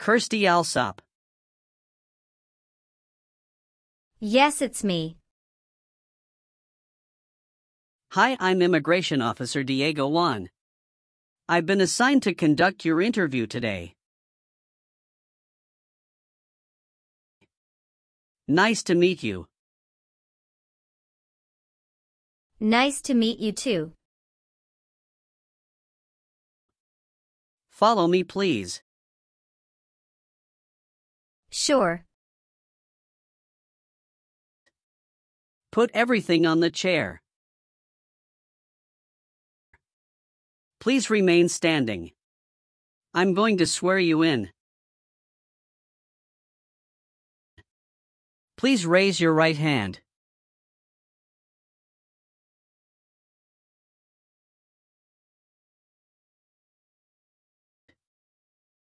Kirsty Alsop. Yes, it's me. Hi, I'm Immigration Officer Diego Juan. I've been assigned to conduct your interview today. Nice to meet you. Nice to meet you too. Follow me, please. Sure. Put everything on the chair. Please remain standing. I'm going to swear you in. Please raise your right hand.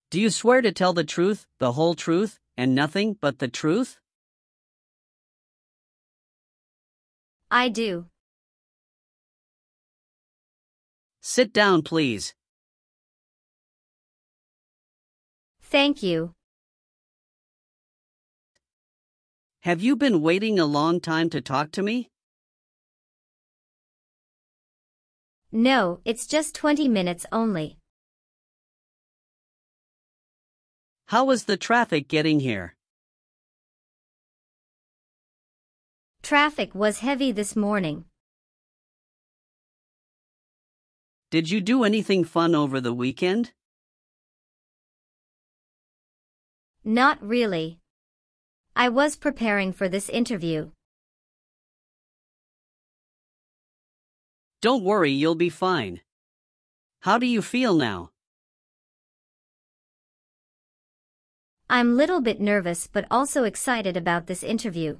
Do you swear to tell the truth, the whole truth, and nothing but the truth? I do. Sit down, please. Thank you. Have you been waiting a long time to talk to me? No, it's just 20 minutes only. How was the traffic getting here? Traffic was heavy this morning. Did you do anything fun over the weekend? Not really. I was preparing for this interview. Don't worry, you'll be fine. How do you feel now? I'm a little bit nervous but also excited about this interview.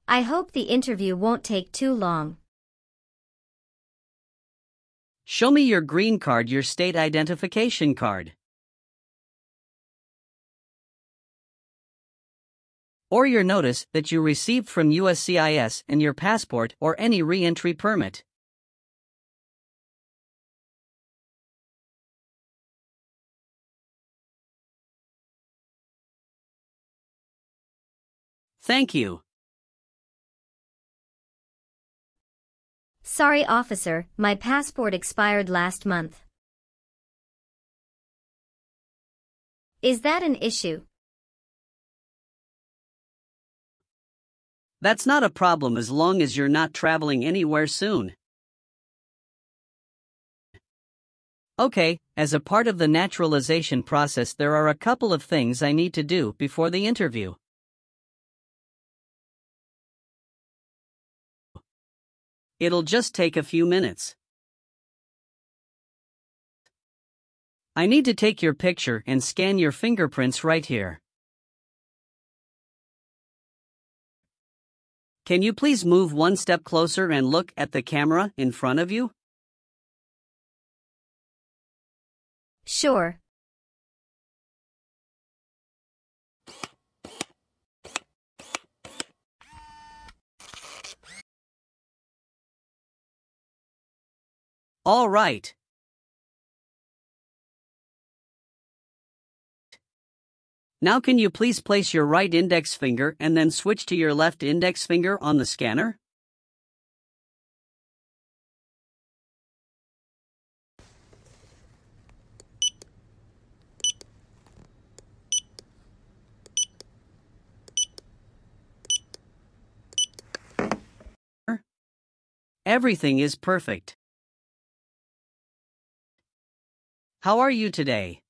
I hope the interview won't take too long. Show me your green card, your state identification card. Or your notice that you received from USCIS and your passport or any re-entry permit. Thank you. Sorry, officer, my passport expired last month. Is that an issue? That's not a problem as long as you're not traveling anywhere soon. Okay, as a part of the naturalization process, there are a couple of things I need to do before the interview. It'll just take a few minutes. I need to take your picture and scan your fingerprints right here. Can you please move one step closer and look at the camera in front of you? Sure. All right. Now can you please place your right index finger and then switch to your left index finger on the scanner? Everything is perfect. How are you today?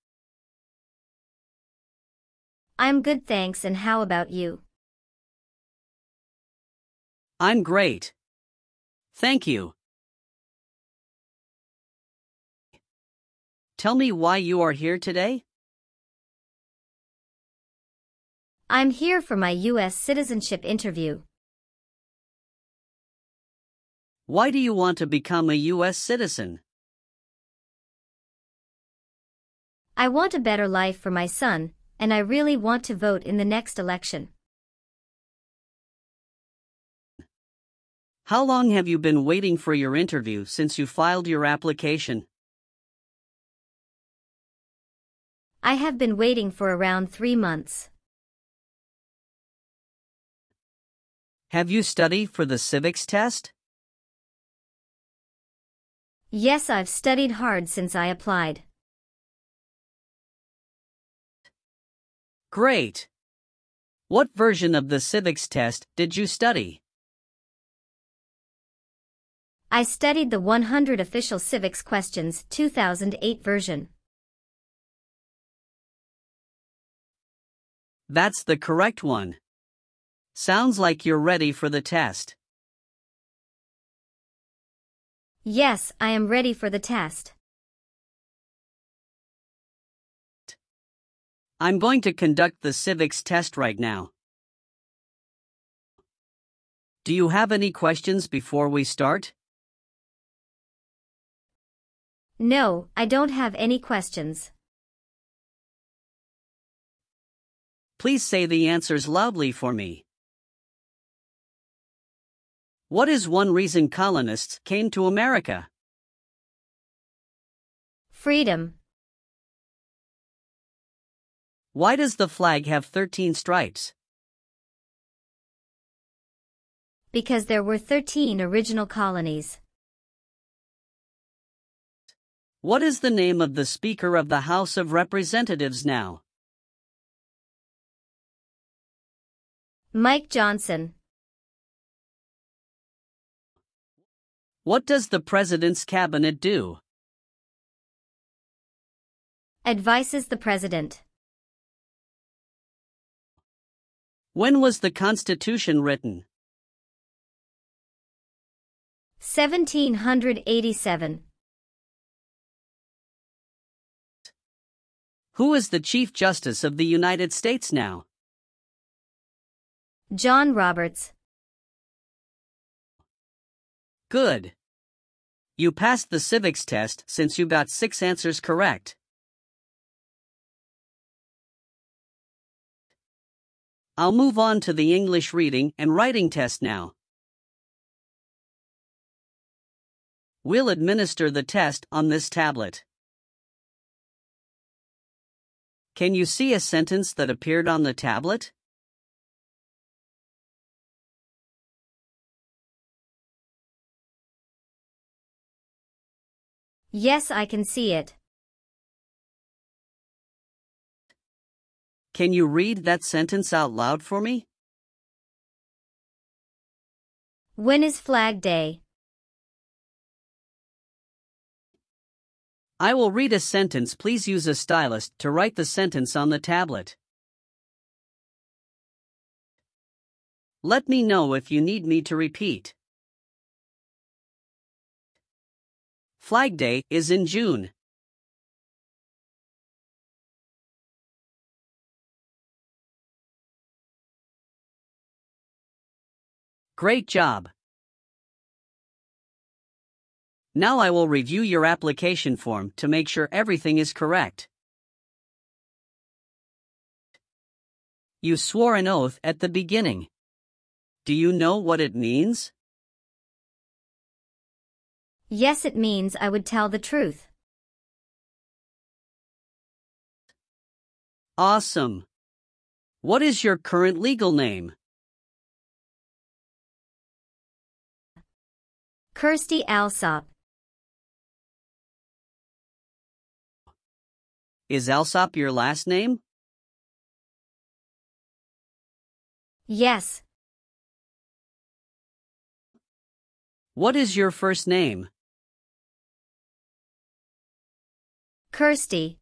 I'm good, thanks, and how about you? I'm great. Thank you. Tell me why you are here today? I'm here for my U.S. citizenship interview. Why do you want to become a U.S. citizen? I want a better life for my son, and I really want to vote in the next election. How long have you been waiting for your interview since you filed your application? I have been waiting for around 3 months. Have you studied for the civics test? Yes, I've studied hard since I applied. Great! What version of the civics test did you study? I studied the 100 Official Civics Questions 2008 version. That's the correct one. Sounds like you're ready for the test. Yes, I am ready for the test. I'm going to conduct the civics test right now. Do you have any questions before we start? No, I don't have any questions. Please say the answers loudly for me. What is one reason colonists came to America? Freedom. Why does the flag have 13 stripes? Because there were 13 original colonies. What is the name of the Speaker of the House of Representatives now? Mike Johnson. What does the President's Cabinet do? Advises the President. When was the Constitution written? 1787. Who is the Chief Justice of the United States now? John Roberts. Good. You passed the civics test since you got 6 answers correct. I'll move on to the English reading and writing test now. We'll administer the test on this tablet. Can you see a sentence that appeared on the tablet? Yes, I can see it. Can you read that sentence out loud for me? When is Flag Day? I will read a sentence. Please use a stylus to write the sentence on the tablet. Let me know if you need me to repeat. Flag Day is in June. Great job! Now I will review your application form to make sure everything is correct. You swore an oath at the beginning. Do you know what it means? Yes, it means I would tell the truth. Awesome! What is your current legal name? Kirsty Alsop. Is Alsop your last name? Yes. What is your first name? Kirsty.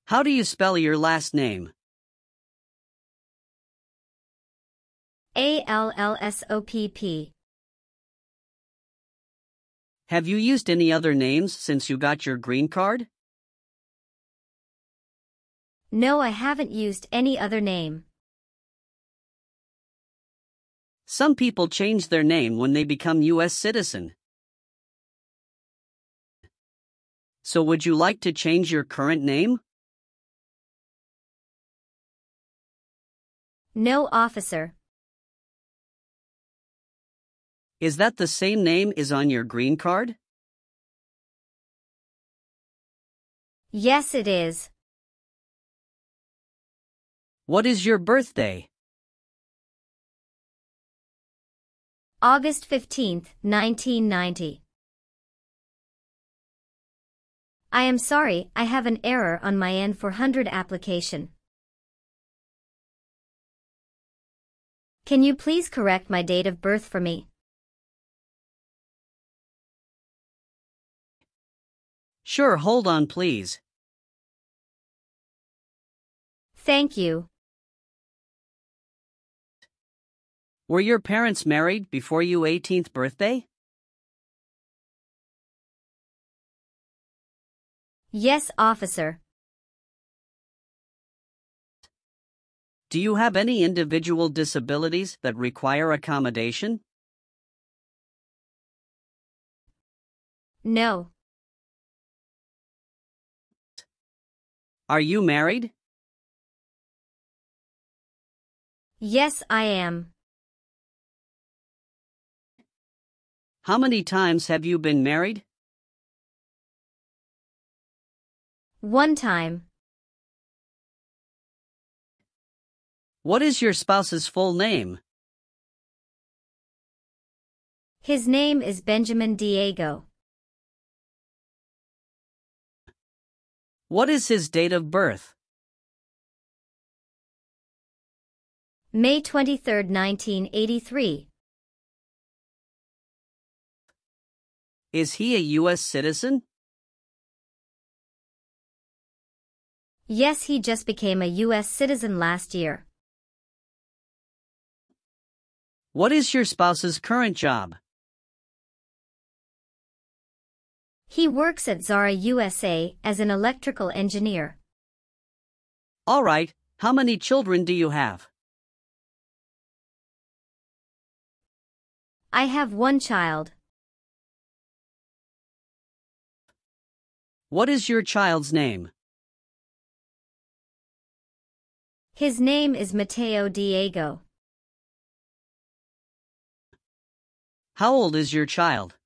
How do you spell your last name? Allsopp. Have you used any other names since you got your green card? No, I haven't used any other name. Some people change their name when they become U.S. citizen. So would you like to change your current name? No, officer. Is that the same name as on your green card? Yes, it is. What is your birthday? August 15th, 1990. I am sorry, I have an error on my N400 application. Can you please correct my date of birth for me? Sure, hold on please. Thank you. Were your parents married before your 18th birthday? Yes, officer. Do you have any individual disabilities that require accommodation? No. Are you married? Yes, I am. How many times have you been married? One time. What is your spouse's full name? His name is Benjamin Diego. What is his date of birth? May 23, 1983. Is he a U.S. citizen? Yes, he just became a U.S. citizen last year. What is your spouse's current job? He works at Zara USA as an electrical engineer. All right, how many children do you have? I have one child. What is your child's name? His name is Mateo Diego. How old is your child?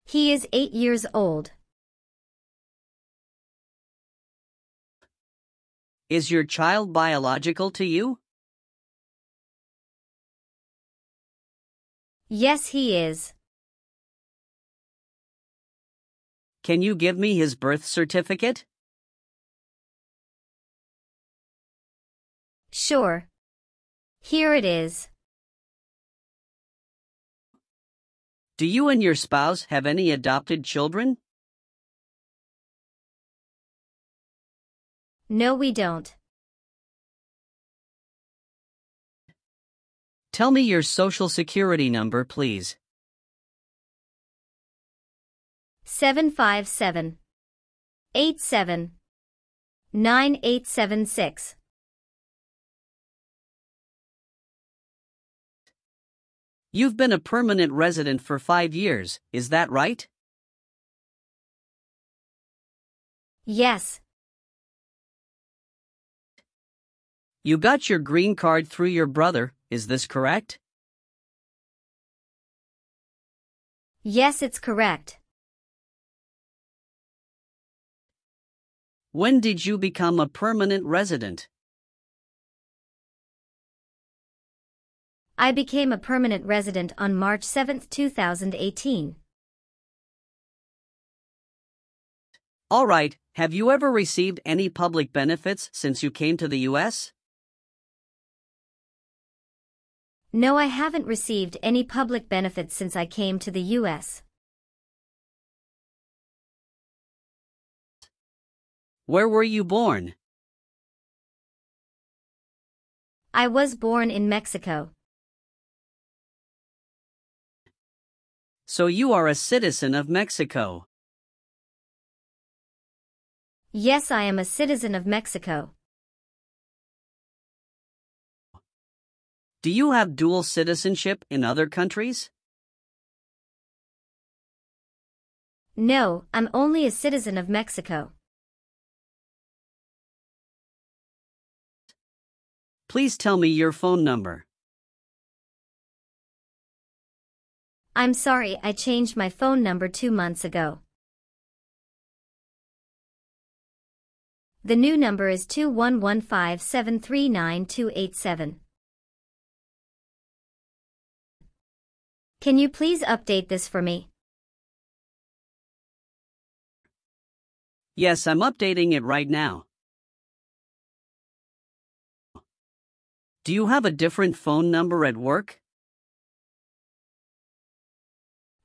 He is 8 years old. Is your child biological to you? Yes, he is. Can you give me his birth certificate? Sure. Here it is. Do you and your spouse have any adopted children? No, we don't. Tell me your social security number, please. 757-87-9876. You've been a permanent resident for 5 years, is that right? Yes. You got your green card through your brother, is this correct? Yes, it's correct. When did you become a permanent resident? I became a permanent resident on March 7, 2018. All right, have you ever received any public benefits since you came to the U.S.? No, I haven't received any public benefits since I came to the U.S. Where were you born? I was born in Mexico. So you are a citizen of Mexico. Yes, I am a citizen of Mexico. Do you have dual citizenship in other countries? No, I'm only a citizen of Mexico. Please tell me your phone number. I'm sorry, I changed my phone number 2 months ago. The new number is 2115739287. Can you please update this for me? Yes, I'm updating it right now. Do you have a different phone number at work?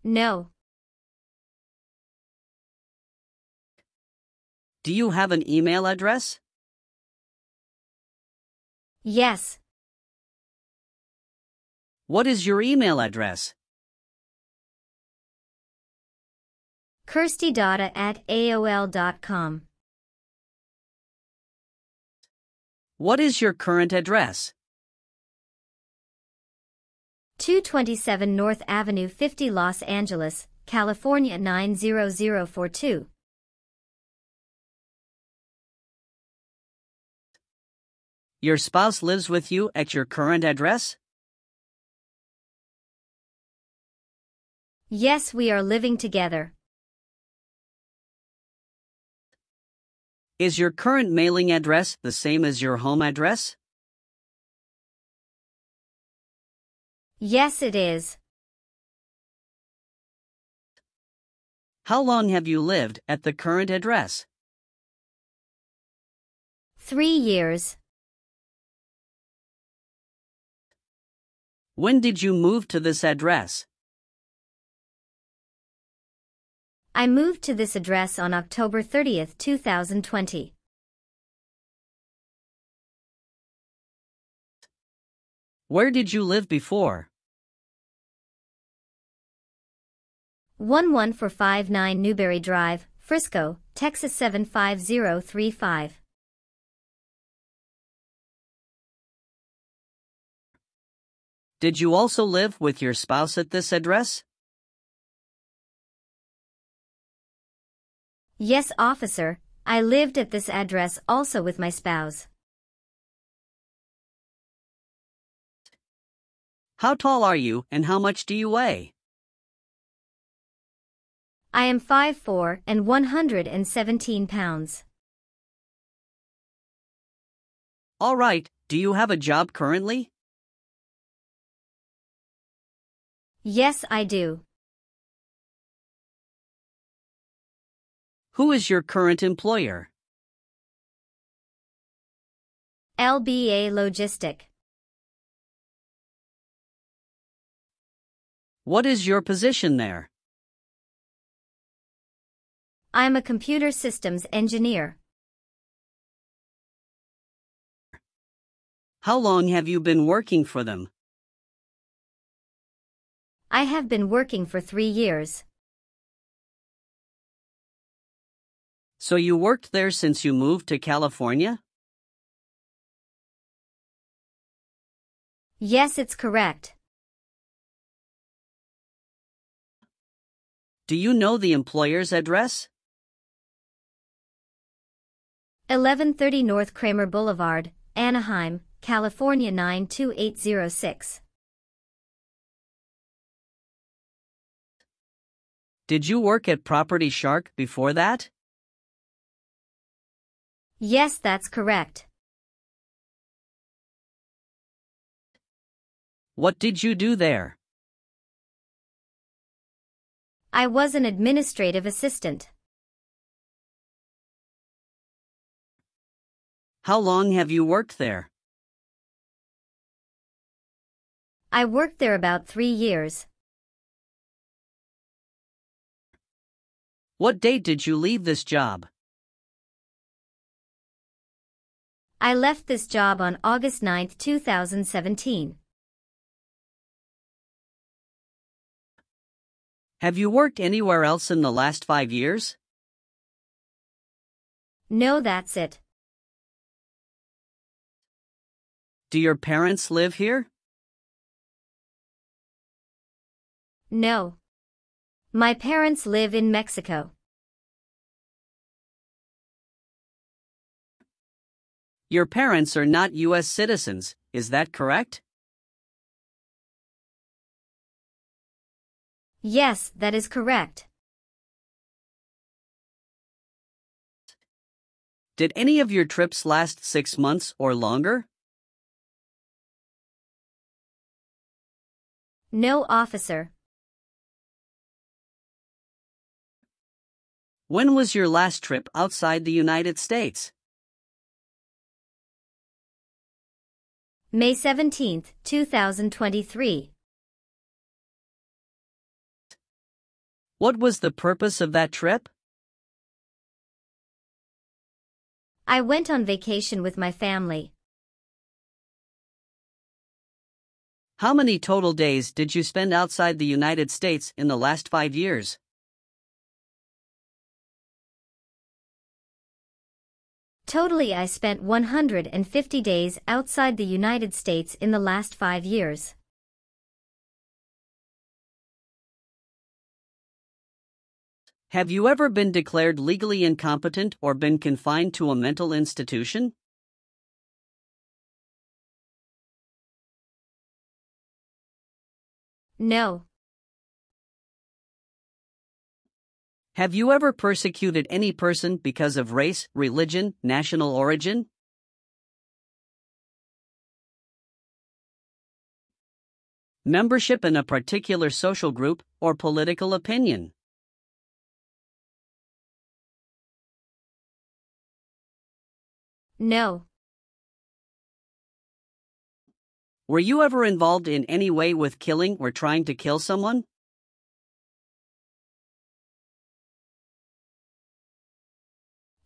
No. Do you have an email address? Yes. What is your email address? kirstydata@aol.com. What is your current address? 227 North Avenue 50 Los Angeles, California 90042. Your spouse lives with you at your current address? Yes, we are living together. Is your current mailing address the same as your home address? Yes, it is. How long have you lived at the current address? 3 years. When did you move to this address? I moved to this address on October 30th, 2020. Where did you live before? 11459 Newberry Drive, Frisco, Texas 75035. Did you also live with your spouse at this address? Yes, officer, I lived at this address also with my spouse. How tall are you and how much do you weigh? I am 5'4" and 117 pounds. All right, do you have a job currently? Yes, I do. Who is your current employer? LBA Logistic. What is your position there? I'm a computer systems engineer. How long have you been working for them? I have been working for 3 years. So you worked there since you moved to California? Yes, it's correct. Do you know the employer's address? 1130 North Kramer Boulevard, Anaheim, California 92806. Did you work at Property Shark before that? Yes, that's correct. What did you do there? I was an administrative assistant. How long have you worked there? I worked there about 3 years. What date did you leave this job? I left this job on August 9, 2017. Have you worked anywhere else in the last 5 years? No, that's it. Do your parents live here? No. My parents live in Mexico. Your parents are not U.S. citizens, is that correct? Yes, that is correct. Did any of your trips last 6 months or longer? No, officer. When was your last trip outside the United States? May 17, 2023. What was the purpose of that trip? I went on vacation with my family. How many total days did you spend outside the United States in the last 5 years? Totally, I spent 150 days outside the United States in the last 5 years. Have you ever been declared legally incompetent or been confined to a mental institution? No. Have you ever persecuted any person because of race, religion, national origin? Membership in a particular social group or political opinion? No. Were you ever involved in any way with killing or trying to kill someone?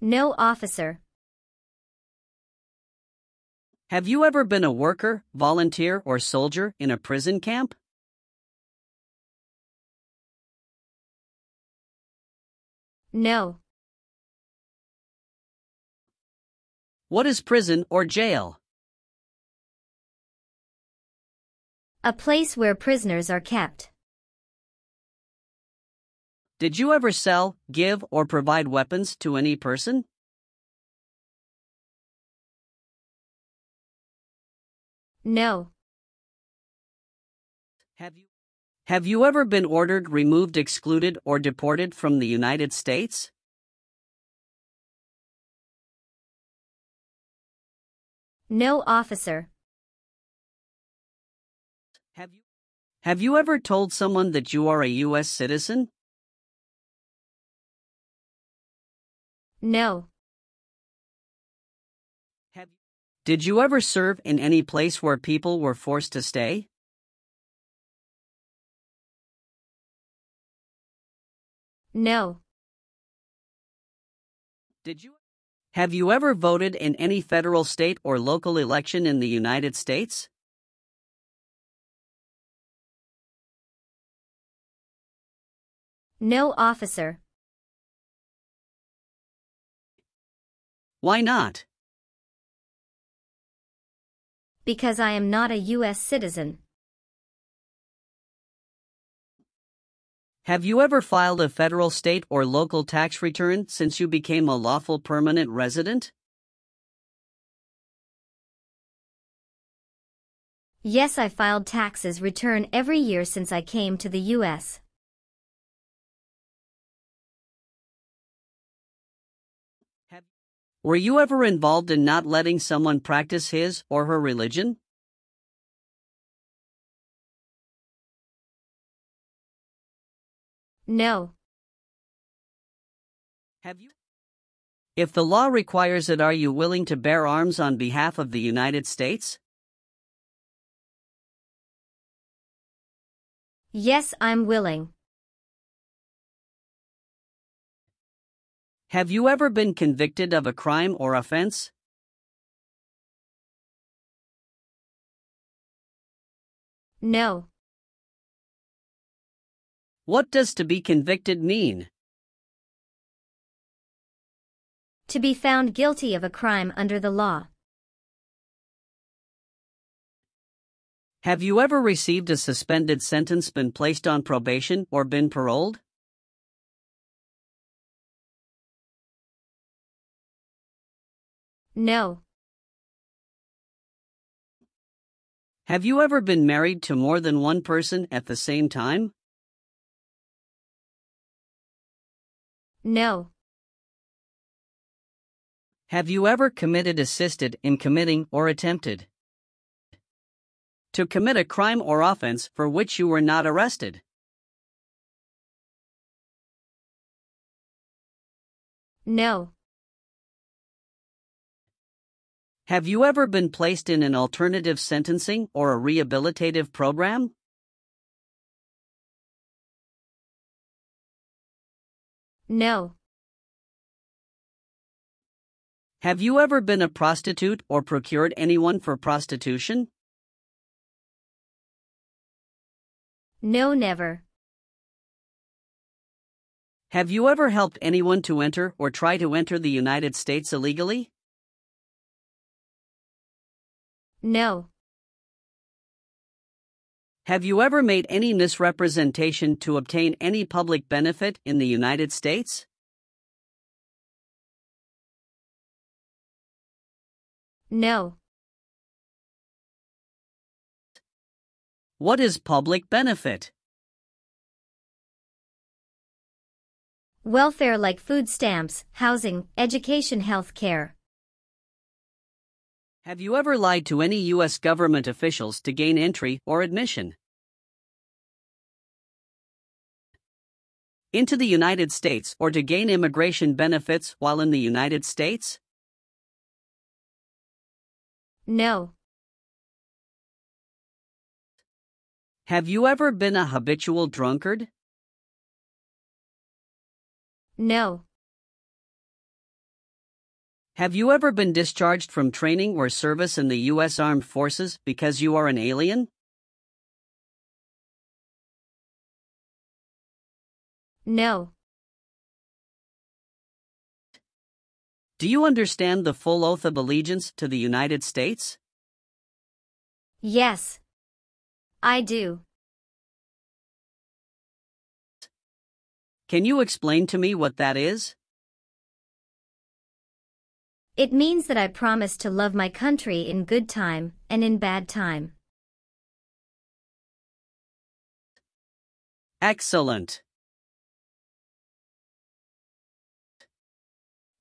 No, officer. Have you ever been a worker, volunteer, or soldier in a prison camp? No. What is prison or jail? A place where prisoners are kept. Did you ever sell, give, or provide weapons to any person? No. Have you ever been ordered, removed, excluded, or deported from the United States? No, officer. Have you ever told someone that you are a U.S. citizen? No. Did you ever serve in any place where people were forced to stay? No. Have you ever voted in any federal, state, or local election in the United States? No, officer. Why not? Because I am not a U.S. citizen. Have you ever filed a federal, state, or local tax return since you became a lawful permanent resident? Yes, I filed taxes return every year since I came to the U.S. Were you ever involved in not letting someone practice his or her religion? No. If the law requires it, are you willing to bear arms on behalf of the United States? Yes, I'm willing. Have you ever been convicted of a crime or offense? No. What does to be convicted mean? To be found guilty of a crime under the law. Have you ever received a suspended sentence, been placed on probation, or been paroled? No. Have you ever been married to more than one person at the same time? No. Have you ever committed, assisted in committing, or attempted to commit a crime or offense for which you were not arrested? No. Have you ever been placed in an alternative sentencing or a rehabilitative program? No. Have you ever been a prostitute or procured anyone for prostitution? No, never. Have you ever helped anyone to enter or try to enter the United States illegally? No. Have you ever made any misrepresentation to obtain any public benefit in the United States? No. What is public benefit? Welfare like food stamps, housing, education, health care. Have you ever lied to any U.S. government officials to gain entry or admission into the United States or to gain immigration benefits while in the United States? No. Have you ever been a habitual drunkard? No. Have you ever been discharged from training or service in the U.S. Armed Forces because you are an alien? No. Do you understand the full oath of allegiance to the United States? Yes. I do. Can you explain to me what that is? It means that I promise to love my country in good time and in bad time. Excellent.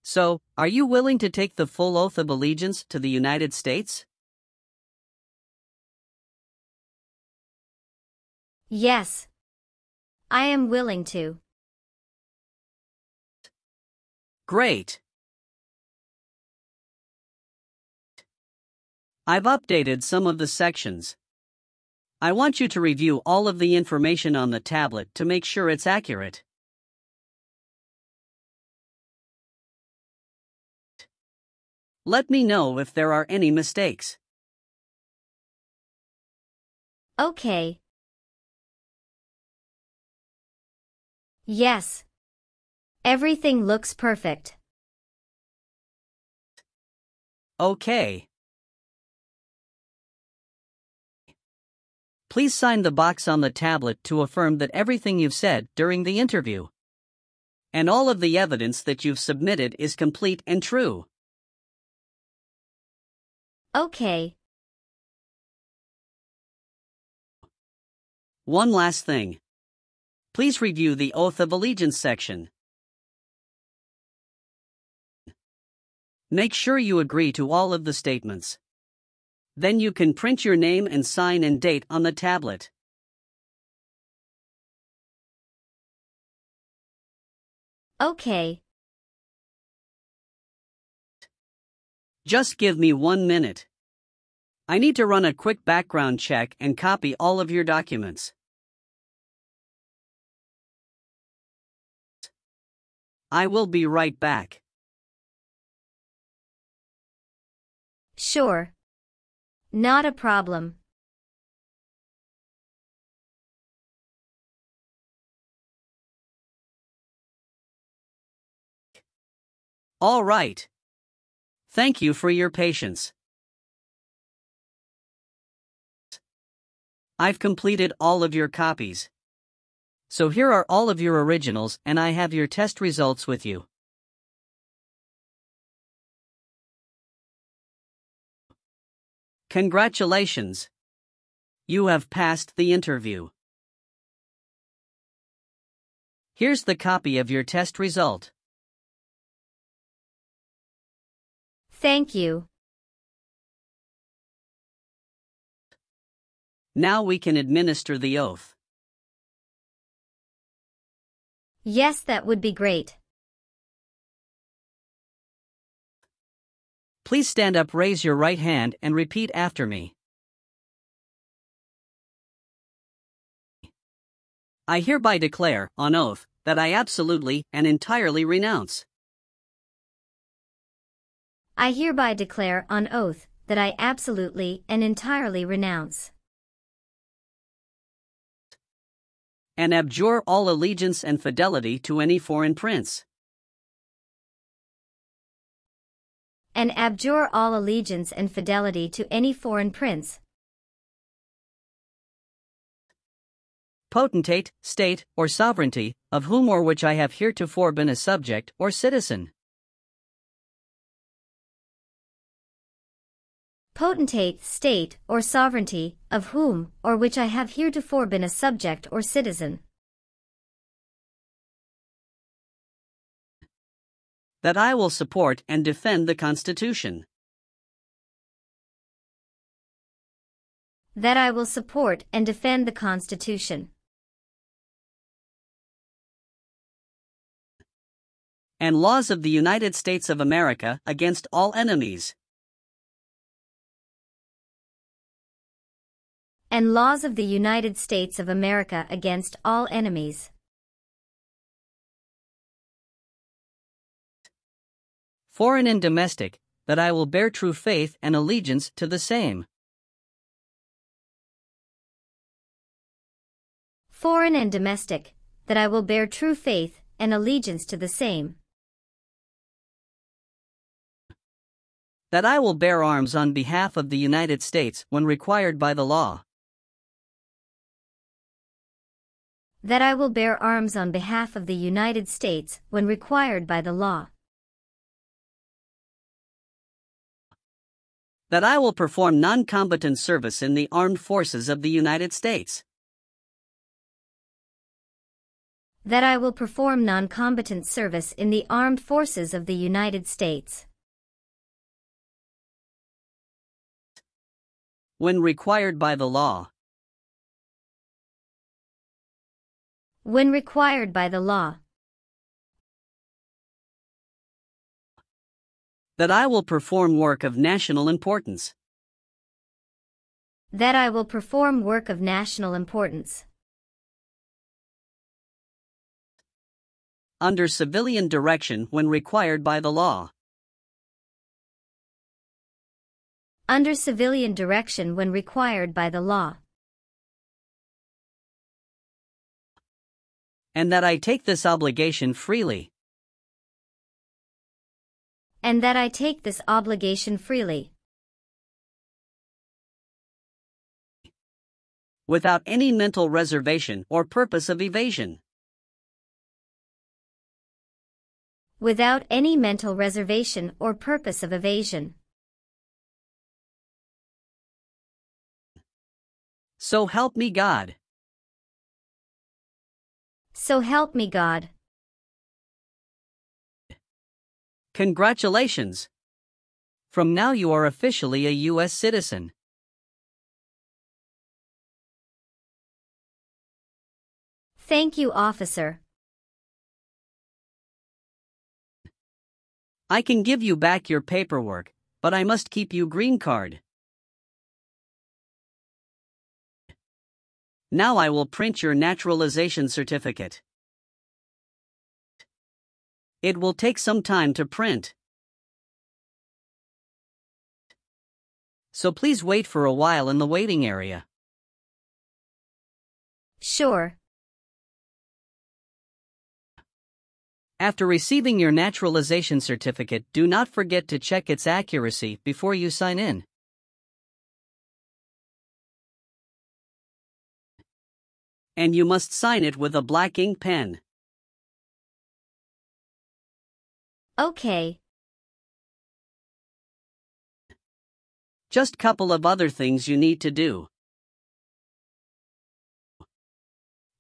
So, are you willing to take the full oath of allegiance to the United States? Yes. I am willing to. Great. I've updated some of the sections. I want you to review all of the information on the tablet to make sure it's accurate. Let me know if there are any mistakes. Okay. Yes. Everything looks perfect. Okay. Please sign the box on the tablet to affirm that everything you've said during the interview and all of the evidence that you've submitted is complete and true. Okay. One last thing. Please review the Oath of Allegiance section. Make sure you agree to all of the statements. Then you can print your name and sign and date on the tablet. Okay. Just give me 1 minute. I need to run a quick background check and copy all of your documents. I will be right back. Sure. Not a problem. All right. Thank you for your patience. I've completed all of your copies. So here are all of your originals, and I have your test results with you. Congratulations! You have passed the interview. Here's the copy of your test result. Thank you. Now we can administer the oath. Yes, that would be great. Please stand up, raise your right hand, and repeat after me. I hereby declare, on oath, that I absolutely and entirely renounce. I hereby declare on oath that I absolutely and entirely renounce and abjure all allegiance and fidelity to any foreign prince. And abjure all allegiance and fidelity to any foreign prince, potentate, state, or sovereignty, of whom or which I have heretofore been a subject or citizen. Potentate, state, or sovereignty, of whom or which I have heretofore been a subject or citizen. That I will support and defend the Constitution. That I will support and defend the Constitution. And laws of the United States of America against all enemies. And laws of the United States of America against all enemies. Foreign and domestic, that I will bear true faith and allegiance to the same. Foreign and domestic, that I will bear true faith and allegiance to the same. That I will bear arms on behalf of the United States when required by the law. That I will bear arms on behalf of the United States when required by the law. That I will perform non-combatant service in the armed forces of the United States. That I will perform non-combatant service in the armed forces of the United States. When required by the law. When required by the law. That I will perform work of national importance. That I will perform work of national importance. Under civilian direction when required by the law. Under civilian direction when required by the law. And that I take this obligation freely. And that I take this obligation freely. Without any mental reservation or purpose of evasion. Without any mental reservation or purpose of evasion. So help me God. So help me God. Congratulations! From now you are officially a U.S. citizen. Thank you, officer. I can give you back your paperwork, but I must keep you green card. Now I will print your naturalization certificate. It will take some time to print. So please wait for a while in the waiting area. Sure. After receiving your naturalization certificate, do not forget to check its accuracy before you sign in. And you must sign it with a black ink pen. Okay. Just couple of other things you need to do.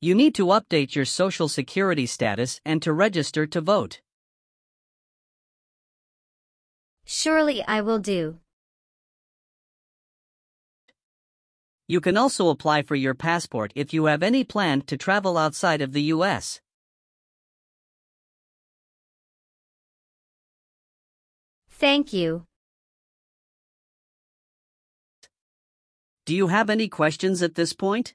You need to update your Social Security status and to register to vote. Surely I will do. You can also apply for your passport if you have any plan to travel outside of the U.S. Thank you. Do you have any questions at this point?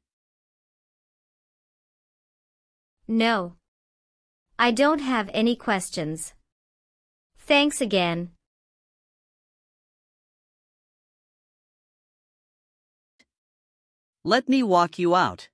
No. I don't have any questions. Thanks again. Let me walk you out.